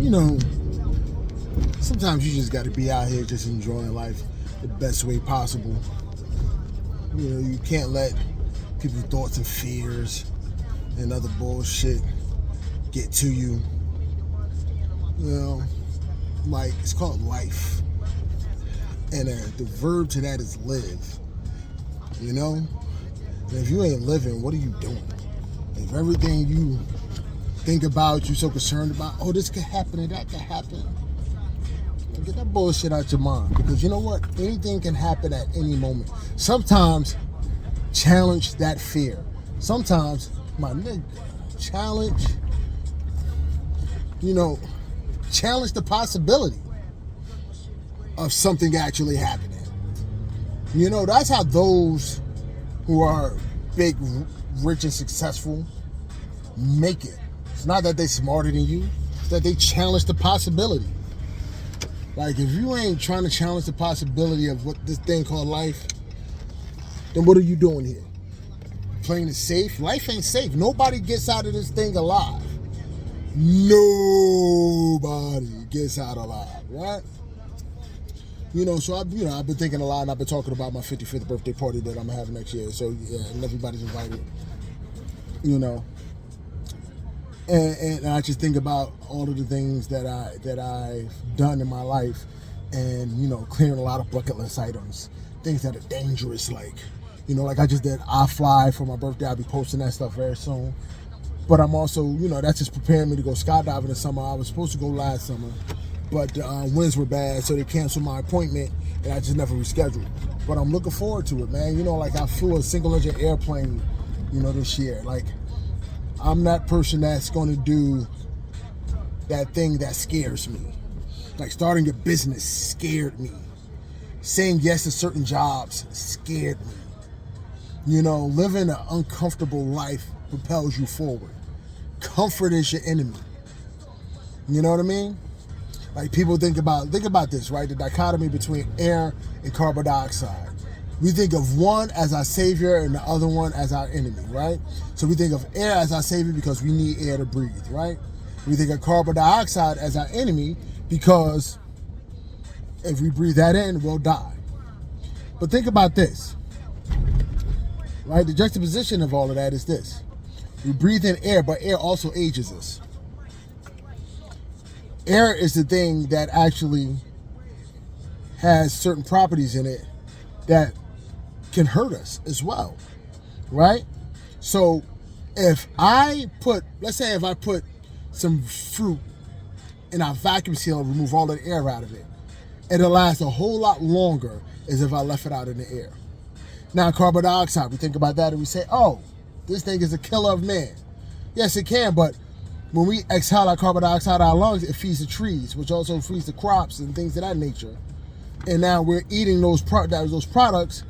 you know, sometimes you just got to be out here just enjoying life the best way possible. You know, you can't let people's thoughts and fears and other bullshit get to you. You know, like, it's called life. And the verb to that is live. You know? And if you ain't living, what are you doing? If everything you think about, you're so concerned about, oh, this could happen and that could happen, get that bullshit out your mind. Because you know what? Anything can happen at any moment. Sometimes, challenge that fear. Sometimes, my nigga, challenge the possibility of something actually happening. You know, that's how those who are big, rich, and successful make it. It's not that they're smarter than you, it's that they challenge the possibility. Like, if you ain't trying to challenge the possibility of what this thing called life, then what are you doing here? Playing it safe? Life ain't safe. Nobody gets out of this thing alive. Nobody gets out alive, right? You know, so I've been thinking a lot, and I've been talking about my 55th birthday party that I'm having next year. So yeah, and everybody's invited. You know, and I just think about all of the things that I've done in my life, and you know, clearing a lot of bucket list items, things that are dangerous, like, you know, like I just did I Fly for my birthday. I'll be posting that stuff very soon. But I'm also, you know, that's just preparing me to go skydiving in the summer. I was supposed to go last summer, but winds were bad, so they canceled my appointment, and I just never rescheduled. But I'm looking forward to it, man. You know, like I flew a single-engine airplane, you know, this year. Like, I'm that person that's going to do that thing that scares me. Like, starting a business scared me. Saying yes to certain jobs scared me. You know, living an uncomfortable life propels you forward. Comfort is your enemy. You know what I mean? Like, people think about this, right? The dichotomy between air and carbon dioxide. We think of one as our savior and the other one as our enemy, right? So we think of air as our savior because we need air to breathe, right? We think of carbon dioxide as our enemy because if we breathe that in, we'll die. But think about this, right? The juxtaposition of all of that is this. We breathe in air, but air also ages us. Air is the thing that actually has certain properties in it that can hurt us as well, right? So let's say if I put some fruit and I vacuum seal and remove all the air out of it, it'll last a whole lot longer as if I left it out in the air. Now, carbon dioxide, we think about that and we say, oh, this thing is a killer of man. Yes, it can, but when we exhale our carbon dioxide out of our lungs, it feeds the trees, which also feeds the crops and things of that nature. And now we're eating those products,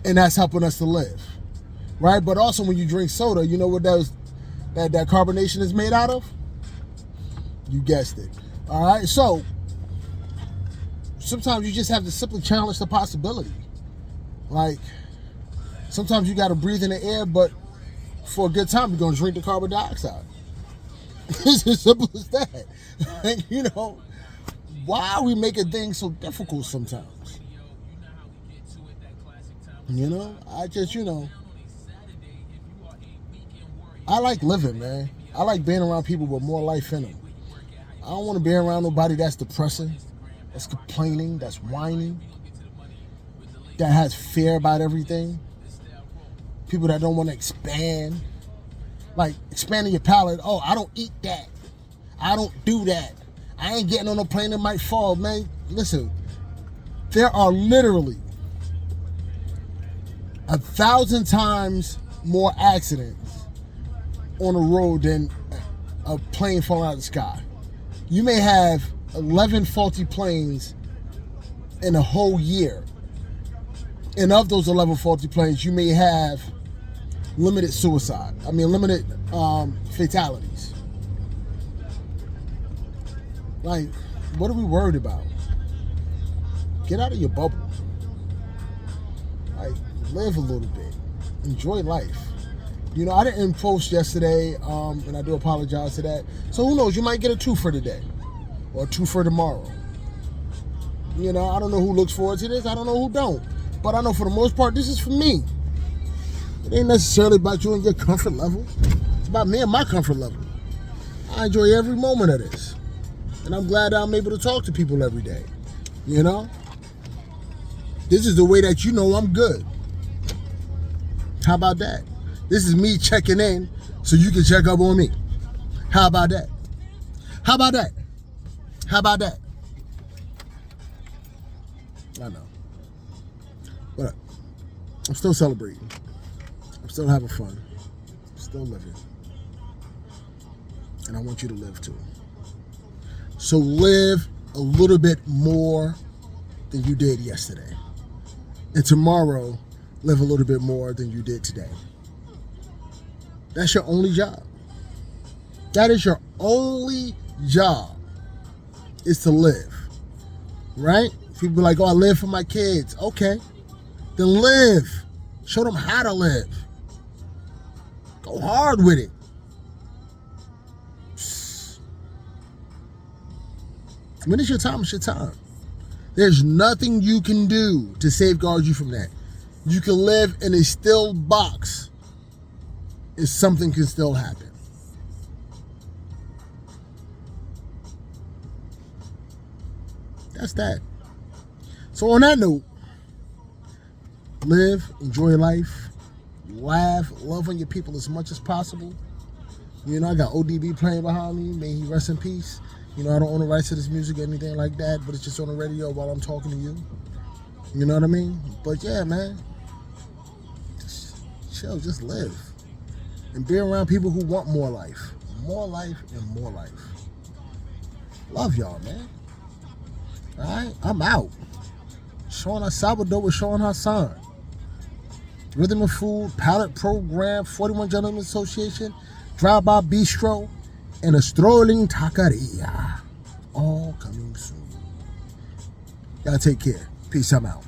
and that's helping us to live, right? But also when you drink soda, you know what that carbonation is made out of? You guessed it. All right, so sometimes you just have to simply challenge the possibility. Like, sometimes you got to breathe in the air, but for a good time, you're going to drink the carbon dioxide. It's as simple as that. Like, you know, why are we making things so difficult sometimes? You know, I just, you know, I like living, man. I like being around people with more life in them. I don't want to be around nobody that's depressing, that's complaining, that's whining, that has fear about everything. People that don't want to expand. Like, expanding your palate. Oh, I don't eat that. I don't do that. I ain't getting on a plane that might fall, man. Listen, there are literally 1,000 times more accidents on the road than a plane falling out of the sky. You may have 11 faulty planes in a whole year. And of those 11 faulty planes, you may have limited fatalities. Like, what are we worried about? Get out of your bubble. Like, live a little bit. Enjoy life. You know, I didn't post yesterday, and I do apologize for that. So who knows? You might get a 2 for today. or two for tomorrow. You know, I don't know who looks forward to this. I don't know who don't. But I know for the most part, this is for me. It ain't necessarily about you and your comfort level. It's about me and my comfort level. I enjoy every moment of this. And I'm glad that I'm able to talk to people every day. You know? This is the way that you know I'm good. How about that? This is me checking in so you can check up on me. How about that? How about that? How about that? I know. But I'm still celebrating. I'm still having fun. I'm still living. And I want you to live too. So live a little bit more than you did yesterday. And tomorrow, live a little bit more than you did today. That's your only job. That is your only job, is to live. Right? People be like, oh, I live for my kids. Okay. Then live. Show them how to live. Go hard with it. When it's your time, it's your time. There's nothing you can do to safeguard you from that. You can live in a still box and something can still happen. That's that. So on that note, live, enjoy life, laugh, love on your people as much as possible. You know, I got ODB playing behind me. May he rest in peace. You know, I don't own the rights to this music or anything like that, but it's just on the radio while I'm talking to you. You know what I mean? But yeah, man, just chill, just live. And be around people who want more life. More life and more life. Love y'all, man. All right? I'm out. Sean Salvador with Sean Hassan. Rhythm and Food, Palette Program, 41 Gentlemen Association, Drive-By Bistro, and a strolling taqueria. All coming soon. Y'all take care. Peace. I'm out.